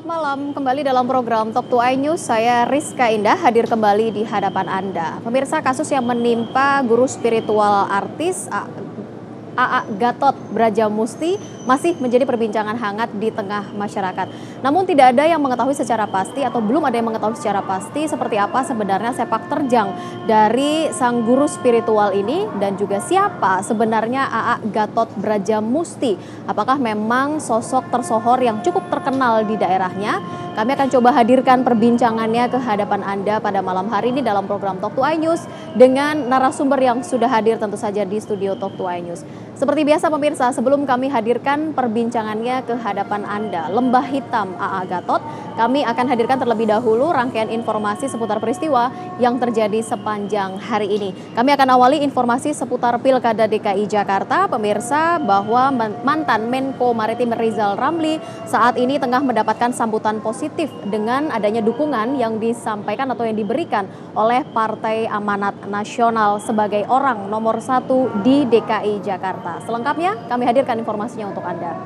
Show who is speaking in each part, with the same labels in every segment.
Speaker 1: Selamat malam, kembali dalam program Top 2 iNews, saya Rizka Indah hadir kembali di hadapan Anda. Pemirsa, kasus yang menimpa guru spiritual artis AA Gatot Brajamusti masih menjadi perbincangan hangat di tengah masyarakat. Namun tidak ada yang mengetahui secara pasti atau belum ada yang mengetahui secara pasti seperti apa sebenarnya sepak terjang dari sang guru spiritual ini dan juga siapa sebenarnya AA Gatot Brajamusti. Apakah memang sosok tersohor yang cukup terkenal di daerahnya? Kami akan coba hadirkan perbincangannya ke hadapan Anda pada malam hari ini dalam program Talk to iNews dengan narasumber yang sudah hadir tentu saja di studio Talk to iNews. Seperti biasa pemirsa, sebelum kami hadirkan perbincangannya ke hadapan Anda, Lembah Hitam AA Gatot, kami akan hadirkan terlebih dahulu rangkaian informasi seputar peristiwa yang terjadi sepanjang hari ini. Kami akan awali informasi seputar Pilkada DKI Jakarta, pemirsa, bahwa mantan Menko Maritim Rizal Ramli saat ini tengah mendapatkan sambutan positif dengan adanya dukungan yang disampaikan atau yang diberikan oleh Partai Amanat Nasional sebagai orang nomor 1 di DKI Jakarta. Selengkapnya kami hadirkan informasinya untuk Anda.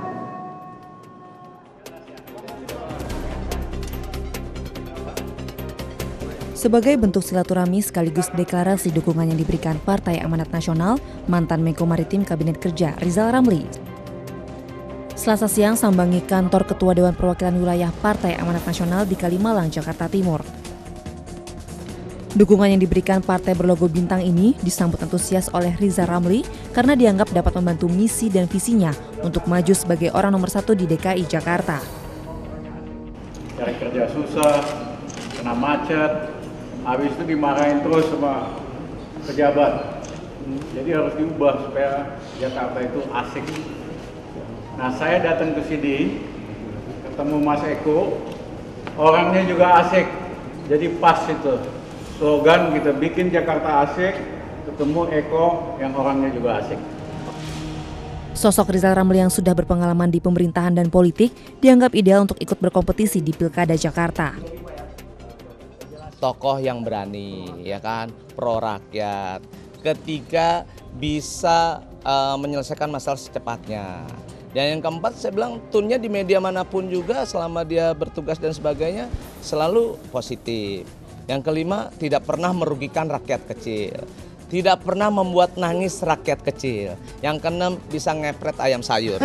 Speaker 2: Sebagai bentuk silaturahmi sekaligus deklarasi dukungan yang diberikan Partai Amanat Nasional, mantan Menko Maritim Kabinet Kerja Rizal Ramli Selasa siang sambangi kantor Ketua Dewan Perwakilan Wilayah Partai Amanat Nasional di Kalimalang, Jakarta Timur. Dukungan yang diberikan partai berlogo bintang ini disambut antusias oleh Rizal Ramli karena dianggap dapat membantu misi dan visinya untuk maju sebagai orang nomor 1 di DKI Jakarta.
Speaker 3: Cari kerja susah, kena macet, habis itu dimarahin terus sama pejabat. Jadi harus diubah supaya Jakarta itu asik. Nah, saya datang ke sini, ketemu Mas Eko, orangnya juga asik, jadi pas itu. Slogan kita bikin Jakarta asik, ketemu Eko yang orangnya juga asik.
Speaker 2: Sosok Rizal Ramli yang sudah berpengalaman di pemerintahan dan politik dianggap ideal untuk ikut berkompetisi di Pilkada Jakarta.
Speaker 4: Tokoh yang berani, ya kan, pro rakyat. Ketiga, bisa menyelesaikan masalah secepatnya. Dan yang keempat, saya bilang tunnya di media manapun juga selama dia bertugas dan sebagainya selalu positif. Yang kelima, tidak pernah merugikan rakyat kecil. Tidak pernah membuat nangis rakyat kecil. Yang keenam, bisa ngepret ayam sayur.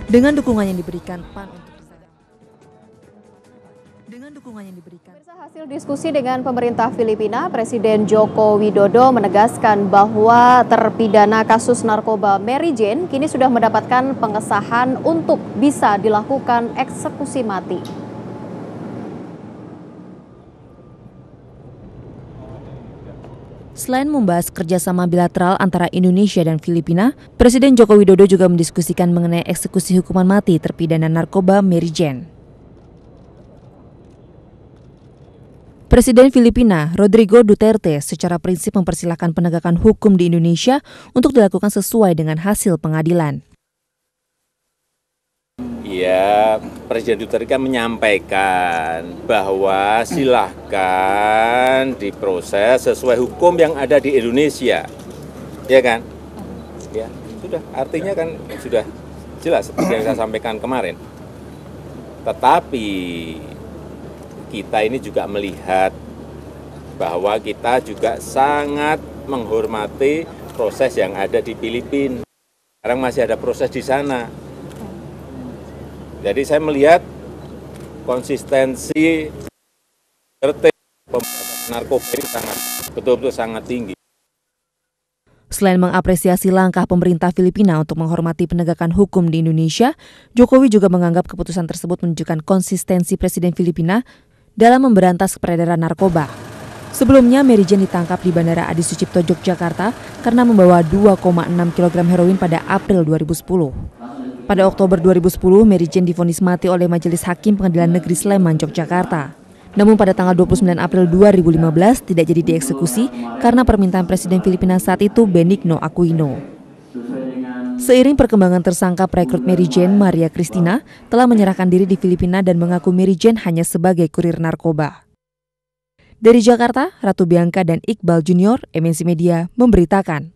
Speaker 2: Dengan dukungan yang diberikan PAN
Speaker 1: Hasil diskusi dengan pemerintah Filipina, Presiden Joko Widodo menegaskan bahwa terpidana kasus narkoba Mary Jane kini sudah mendapatkan pengesahan untuk bisa dilakukan eksekusi mati.
Speaker 2: Selain membahas kerjasama bilateral antara Indonesia dan Filipina, Presiden Joko Widodo juga mendiskusikan mengenai eksekusi hukuman mati terpidana narkoba Mary Jane. Presiden Filipina, Rodrigo Duterte, secara prinsip mempersilahkan penegakan hukum di Indonesia untuk dilakukan sesuai dengan hasil pengadilan.
Speaker 5: Ya, Presiden Duterte kan menyampaikan bahwa silahkan diproses sesuai hukum yang ada di Indonesia, ya kan? Ya, sudah. Artinya kan sudah jelas seperti yang saya sampaikan kemarin. Tetapi kita ini juga melihat bahwa kita juga sangat menghormati proses yang ada di Filipina. Sekarang masih ada proses di sana. Jadi saya melihat konsistensi pemberantasan narkoba ini betul-betul sangat tinggi.
Speaker 2: Selain mengapresiasi langkah pemerintah Filipina untuk menghormati penegakan hukum di Indonesia, Jokowi juga menganggap keputusan tersebut menunjukkan konsistensi Presiden Filipina dalam memberantas peredaran narkoba. Sebelumnya, Mary Jane ditangkap di Bandara Adi Sucipto, Yogyakarta karena membawa 2,6 kg heroin pada April 2010. Pada Oktober 2010, Mary Jane divonis mati oleh Majelis Hakim Pengadilan Negeri Sleman, Yogyakarta. Namun pada tanggal 29 April 2015 tidak jadi dieksekusi karena permintaan Presiden Filipina saat itu Benigno Aquino. Seiring perkembangan tersangka perekrut Mary Jane, Maria Cristina telah menyerahkan diri di Filipina dan mengaku Mary Jane hanya sebagai kurir narkoba. Dari Jakarta, Ratu Bianca dan Iqbal Junior, MNC Media, memberitakan.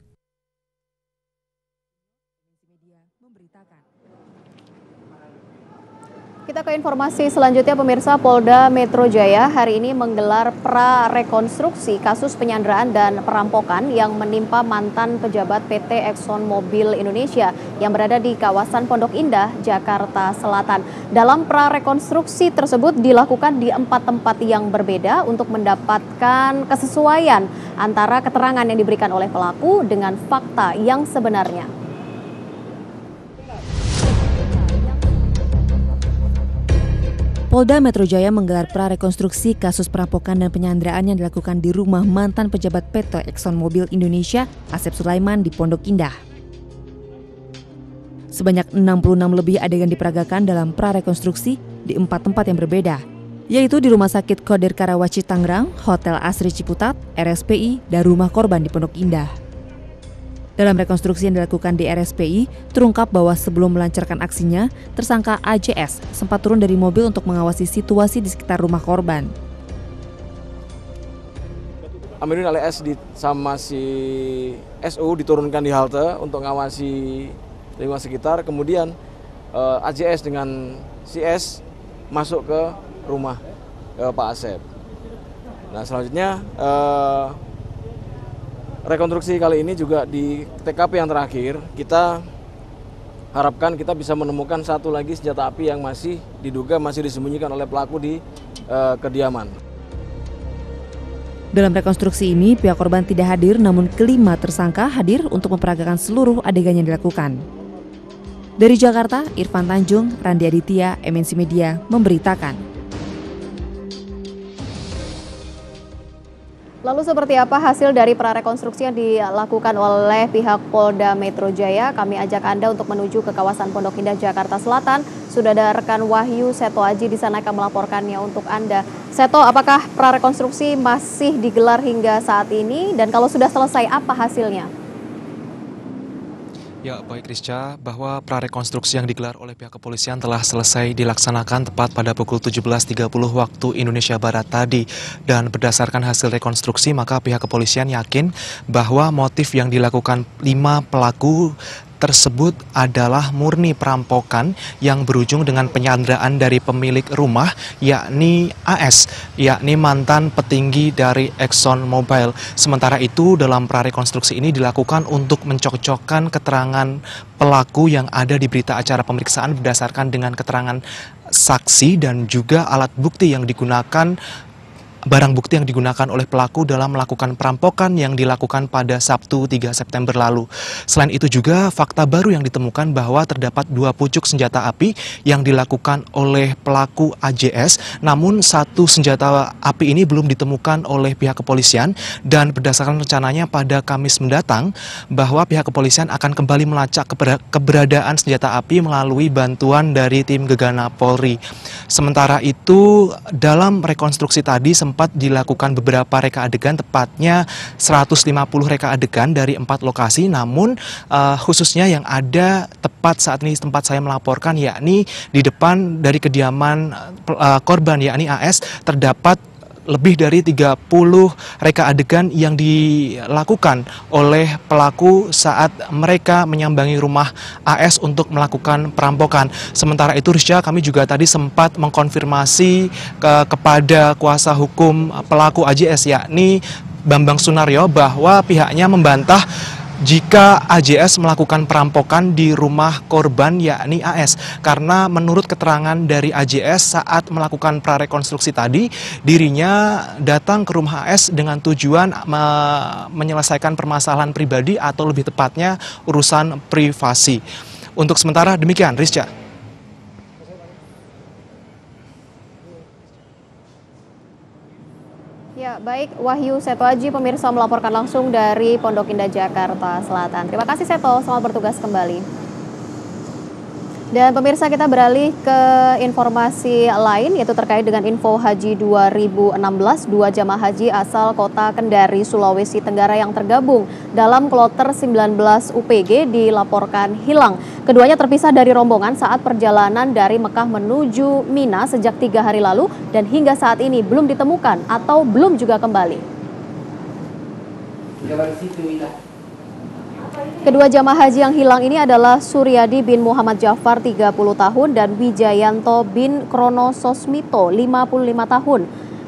Speaker 1: Kita ke informasi selanjutnya, pemirsa. Polda Metro Jaya hari ini menggelar pra-rekonstruksi kasus penyanderaan dan perampokan yang menimpa mantan pejabat PT Exxon Mobil Indonesia yang berada di kawasan Pondok Indah, Jakarta Selatan. Dalam pra-rekonstruksi tersebut dilakukan di 4 tempat yang berbeda untuk mendapatkan kesesuaian antara keterangan yang diberikan oleh pelaku dengan fakta yang sebenarnya.
Speaker 2: Polda Metro Jaya menggelar pra-rekonstruksi kasus perampokan dan penyanderaan yang dilakukan di rumah mantan pejabat PT Exxon Mobil Indonesia, Asep Sulaiman di Pondok Indah. Sebanyak 66 lebih adegan diperagakan dalam pra-rekonstruksi di 4 tempat yang berbeda, yaitu di Rumah Sakit Kodir Karawaci Tangerang, Hotel Asri Ciputat, RSPI, dan rumah korban di Pondok Indah. Dalam rekonstruksi yang dilakukan di RSPI, terungkap bahwa sebelum melancarkan aksinya, tersangka AJS sempat turun dari mobil untuk mengawasi situasi di sekitar rumah korban.
Speaker 6: Amiruddin alias sama si SU diturunkan di halte untuk mengawasi lingkungan sekitar, kemudian AJS dengan si S masuk ke rumah Pak Asep. Nah, selanjutnya rekonstruksi kali ini juga di TKP yang terakhir, kita harapkan kita bisa menemukan satu lagi senjata api yang masih diduga masih disembunyikan oleh pelaku di kediaman.
Speaker 2: Dalam rekonstruksi ini, pihak korban tidak hadir, namun kelima tersangka hadir untuk memperagakan seluruh adegan yang dilakukan. Dari Jakarta, Irfan Tanjung, Randi Aditya, MNC Media memberitakan.
Speaker 1: Lalu seperti apa hasil dari prarekonstruksi yang dilakukan oleh pihak Polda Metro Jaya? Kami ajak Anda untuk menuju ke kawasan Pondok Indah, Jakarta Selatan. Sudah ada rekan Wahyu Seto Aji di sana akan melaporkannya untuk Anda. Seto, apakah prarekonstruksi masih digelar hingga saat ini? Dan kalau sudah selesai, apa hasilnya?
Speaker 7: Ya, baik Rizka, bahwa prarekonstruksi yang digelar oleh pihak kepolisian telah selesai dilaksanakan tepat pada pukul 17.30 waktu Indonesia Barat tadi. Dan berdasarkan hasil rekonstruksi, maka pihak kepolisian yakin bahwa motif yang dilakukan 5 pelaku tersebut adalah murni perampokan yang berujung dengan penyanderaan dari pemilik rumah, yakni AS, yakni mantan petinggi dari Exxon Mobil. Sementara itu, dalam prarekonstruksi ini dilakukan untuk mencocokkan keterangan pelaku yang ada di berita acara pemeriksaan berdasarkan dengan keterangan saksi dan juga alat bukti yang digunakan, barang bukti yang digunakan oleh pelaku dalam melakukan perampokan yang dilakukan pada Sabtu 3 September lalu. Selain itu juga fakta baru yang ditemukan bahwa terdapat 2 pucuk senjata api yang dilakukan oleh pelaku AJS, namun 1 senjata api ini belum ditemukan oleh pihak kepolisian, dan berdasarkan rencananya pada Kamis mendatang bahwa pihak kepolisian akan kembali melacak keberadaan senjata api melalui bantuan dari tim Gegana Polri. Sementara itu, dalam rekonstruksi tadi sempat dilakukan beberapa reka adegan, tepatnya 150 reka adegan dari 4 lokasi, namun khususnya yang ada tepat saat ini tempat saya melaporkan, yakni di depan dari kediaman korban, yakni AS, terdapat lebih dari 30 reka adegan yang dilakukan oleh pelaku saat mereka menyambangi rumah AS untuk melakukan perampokan. Sementara itu, Rizka, kami juga tadi sempat mengkonfirmasi kepada kuasa hukum pelaku AJS, yakni Bambang Sunaryo, bahwa pihaknya membantah jika AJS melakukan perampokan di rumah korban, yakni AS, karena menurut keterangan dari AJS saat melakukan prarekonstruksi tadi, dirinya datang ke rumah AS dengan tujuan menyelesaikan permasalahan pribadi atau lebih tepatnya urusan privasi. Untuk sementara demikian, Rizka.
Speaker 1: Ya, baik, Wahyu Seto Aji, pemirsa, melaporkan langsung dari Pondok Indah, Jakarta Selatan. Terima kasih Seto, selamat bertugas kembali. Dan pemirsa, kita beralih ke informasi lain, yaitu terkait dengan info haji 2016. 2 jamaah haji asal kota Kendari, Sulawesi Tenggara yang tergabung dalam kloter 19 UPG dilaporkan hilang. Keduanya terpisah dari rombongan saat perjalanan dari Mekah menuju Mina sejak 3 hari lalu dan hingga saat ini belum ditemukan atau belum juga kembali. Kedua jamaah haji yang hilang ini adalah Suryadi bin Muhammad Jafar 30 tahun dan Wijayanto bin Krono Sosmito 55 tahun.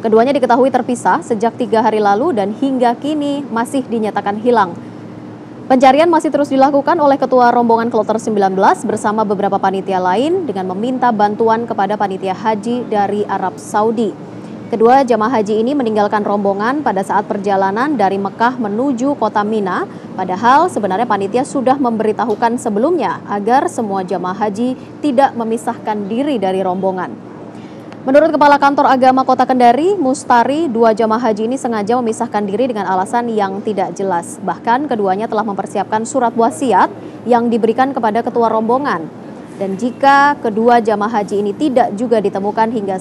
Speaker 1: Keduanya diketahui terpisah sejak 3 hari lalu dan hingga kini masih dinyatakan hilang. Pencarian masih terus dilakukan oleh Ketua Rombongan Kloter 19 bersama beberapa panitia lain dengan meminta bantuan kepada panitia haji dari Arab Saudi. Kedua jamaah haji ini meninggalkan rombongan pada saat perjalanan dari Mekah menuju kota Mina, padahal sebenarnya panitia sudah memberitahukan sebelumnya agar semua jamaah haji tidak memisahkan diri dari rombongan. Menurut Kepala Kantor Agama Kota Kendari, Mustari, 2 jamaah haji ini sengaja memisahkan diri dengan alasan yang tidak jelas. Bahkan keduanya telah mempersiapkan surat wasiat yang diberikan kepada ketua rombongan. Dan jika kedua jamaah haji ini tidak juga ditemukan hingga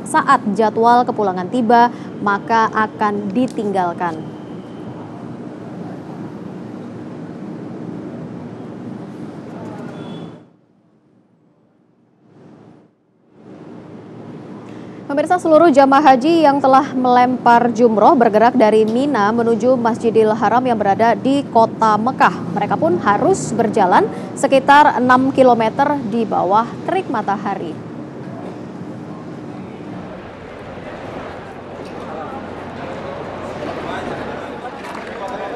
Speaker 1: saat jadwal kepulangan tiba, maka akan ditinggalkan. Pemirsa, seluruh jamaah haji yang telah melempar jumroh bergerak dari Mina menuju Masjidil Haram yang berada di kota Mekah. Mereka pun harus berjalan sekitar 6 km di bawah terik matahari.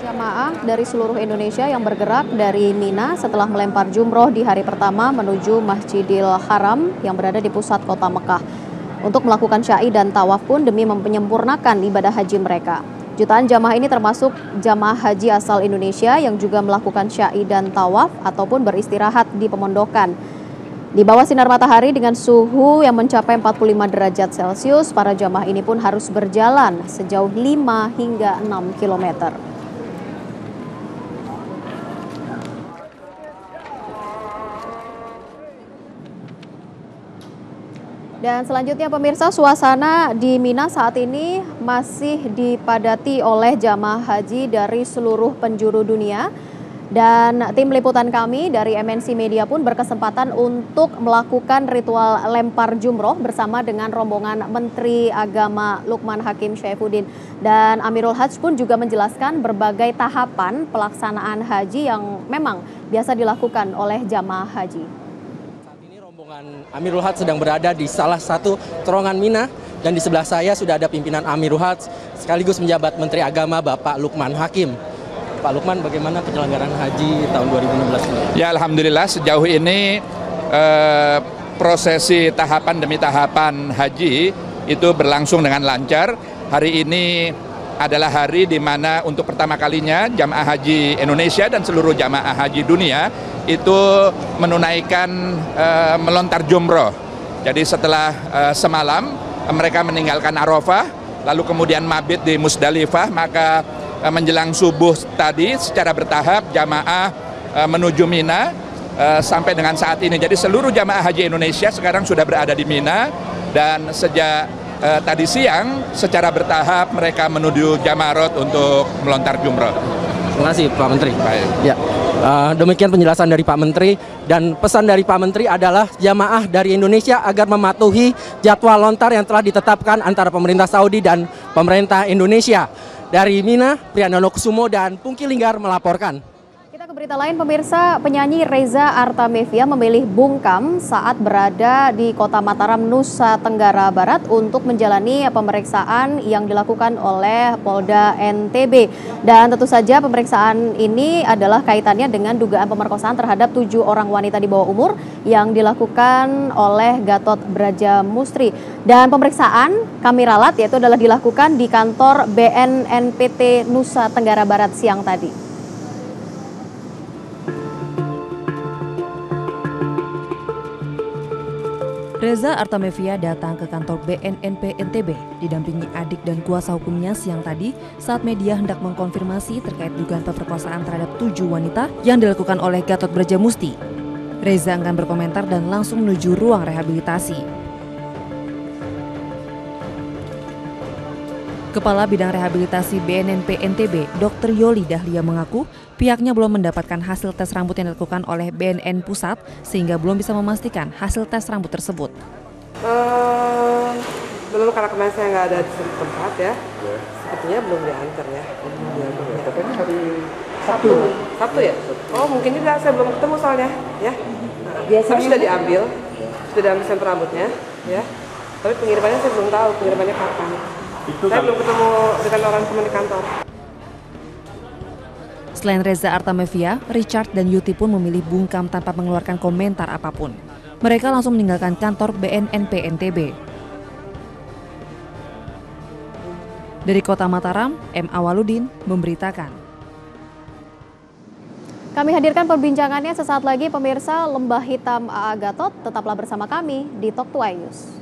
Speaker 1: Jamaah dari seluruh Indonesia yang bergerak dari Mina setelah melempar jumroh di hari pertama menuju Masjidil Haram yang berada di pusat kota Mekah. Untuk melakukan syai dan tawaf pun demi menyempurnakan ibadah haji mereka. Jutaan jamaah ini termasuk jamaah haji asal Indonesia yang juga melakukan syai dan tawaf ataupun beristirahat di pemondokan. Di bawah sinar matahari dengan suhu yang mencapai 45 derajat Celcius, para jamaah ini pun harus berjalan sejauh 5 hingga 6 kilometer. Dan selanjutnya pemirsa, suasana di Mina saat ini masih dipadati oleh jamaah haji dari seluruh penjuru dunia. Dan tim liputan kami dari MNC Media pun berkesempatan untuk melakukan ritual lempar jumroh bersama dengan rombongan Menteri Agama Lukman Hakim Syaifuddin. Dan Amirul Hajj pun juga menjelaskan berbagai tahapan pelaksanaan haji yang memang biasa dilakukan oleh jamaah haji.
Speaker 8: Amirul Hajj sedang berada di salah satu terowongan Mina dan di sebelah saya sudah ada pimpinan Amirul Hajj sekaligus menjabat Menteri Agama Bapak Lukman Hakim. Pak Lukman, bagaimana penyelenggaraan haji tahun 2016 ini?
Speaker 9: Ya, alhamdulillah sejauh ini prosesi tahapan demi tahapan haji itu berlangsung dengan lancar. Hari ini adalah hari di mana untuk pertama kalinya jamaah haji Indonesia dan seluruh jamaah haji dunia itu menunaikan melontar jumroh. Jadi setelah semalam mereka meninggalkan Arafah, lalu kemudian mabit di Musdalifah, maka menjelang subuh tadi secara bertahap jamaah menuju Mina sampai dengan saat ini. Jadi seluruh jamaah haji Indonesia sekarang sudah berada di Mina dan sejak tadi siang secara bertahap mereka menuju Jamarot untuk melontar jumroh.
Speaker 8: Terima kasih Pak Menteri.
Speaker 9: Baik.
Speaker 8: Ya, demikian penjelasan dari Pak Menteri dan pesan dari Pak Menteri adalah jamaah dari Indonesia agar mematuhi jadwal lontar yang telah ditetapkan antara pemerintah Saudi dan pemerintah Indonesia. Dari Mina, Priandano Kusumo dan Pungki Linggar melaporkan.
Speaker 1: Kita ke berita lain pemirsa, penyanyi Reza Artamevia memilih bungkam saat berada di kota Mataram, Nusa Tenggara Barat untuk menjalani pemeriksaan yang dilakukan oleh Polda NTB. Dan tentu saja pemeriksaan ini adalah kaitannya dengan dugaan pemerkosaan terhadap 7 orang wanita di bawah umur yang dilakukan oleh Gatot Bradjamustri. Dan pemeriksaan kami ralat yaitu adalah dilakukan di kantor BNNPT Nusa Tenggara Barat siang tadi.
Speaker 2: Reza Artamevia datang ke kantor BNNP NTB didampingi adik dan kuasa hukumnya siang tadi saat media hendak mengkonfirmasi terkait dugaan pemerkosaan terhadap 7 wanita yang dilakukan oleh Gatot Bradjamustri. Reza enggan berkomentar dan langsung menuju ruang rehabilitasi. Kepala Bidang Rehabilitasi BNNP NTB, Dr. Yoli Dahlia mengaku pihaknya belum mendapatkan hasil tes rambut yang dilakukan oleh BNN Pusat sehingga belum bisa memastikan hasil tes rambut tersebut.
Speaker 10: belum, karena kemarin saya nggak ada di tempat ya. Sepertinya belum diantar ya.
Speaker 3: Katanya hari
Speaker 10: Sabtu ya? Oh mungkin juga, saya belum ketemu soalnya ya. Tapi sudah diambil sampel rambutnya ya. Tapi pengirimannya saya belum tahu pengirimannya kapan. Saya belum ketemu dengan orang teman di kantor.
Speaker 2: Selain Reza Artamevia, Richard dan Yuti pun memilih bungkam tanpa mengeluarkan komentar apapun. Mereka langsung meninggalkan kantor BNNP NTB. Dari Kota Mataram, M. Awaludin memberitakan.
Speaker 1: Kami hadirkan perbincangannya sesaat lagi, pemirsa. Lembah Hitam A.A. Gatot, tetaplah bersama kami di Talk to iNews.